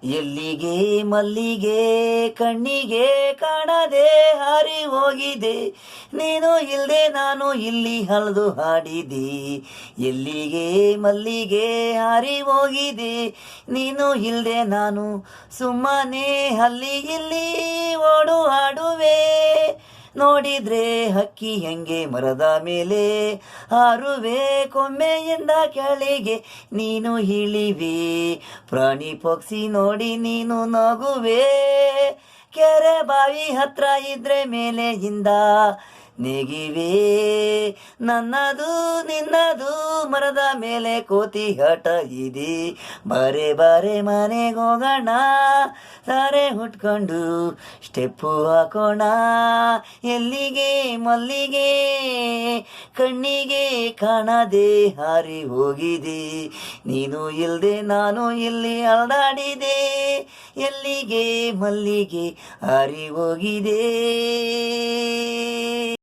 ಎಲ್ಲಿಗೆ ಮಲ್ಲಿಗೆ ಕಣ್ಣಿಗೆ ಕಾಣದೆ ಹಾರಿ ಹೋಗಿದೆ, ನೀನು ಇಲ್ದೆ ನಾನು ಇಲ್ಲಿ ಹಲ್ದು ಹಾಡಿದೆ. ಎಲ್ಲಿಗೆ ಮಲ್ಲಿಗೆ ಹಾರಿ ಹೋಗಿದೆ, ನೀನು ಇಲ್ದೆ ನಾನು ಸುಮ್ಮನೆ ಅಲ್ಲಿ ಇಲ್ಲಿ ಓಡು ಹಾಡುವೆ. ನೋಡಿದ್ರೆ ಹಕ್ಕಿ ಹೆಂಗೆ ಮರದ ಮೇಲೆ ಹಾರುವೆ, ಕೊಮ್ಮೆಯಿಂದ ಕೆಳಗೆ ನೀನು ಇಳಿವೆ. ಪ್ರಾಣಿ ಪಕ್ಷಿ ನೋಡಿ ನೀನು ನಗುವೆ, ಕೆರೆ ಬಾವಿ ಹತ್ರ ಇದ್ರೆ ಮೇಲೆಯಿಂದ ನೆಗಿವೆ. ನನ್ನದು ನಿನ್ನದು ಮರದ ಮೇಲೆ ಕೋತಿ ಹಠ ಇದೆ, ಬಾರೆ ಬಾರೆ ಮನೆಗೆ ಹೋಗೋಣ, ತಾರೆ ಹುಟ್ಕೊಂಡು ಸ್ಟೆಪ್ಪು ಹಾಕೋಣ. ಎಲ್ಲಿಗೆ ಮಲ್ಲಿಗೆ ಕಣ್ಣಿಗೆ ಕಾಣದೆ ಹಾರಿ ಹೋಗಿದೆ, ನೀನು ಇಲ್ದೆ ನಾನು ಇಲ್ಲಿ ಅಲ್ದಾಡಿದೆ. ಎಲ್ಲಿಗೆ ಮಲ್ಲಿಗೆ ಹಾರಿ ಹೋಗಿದೆ.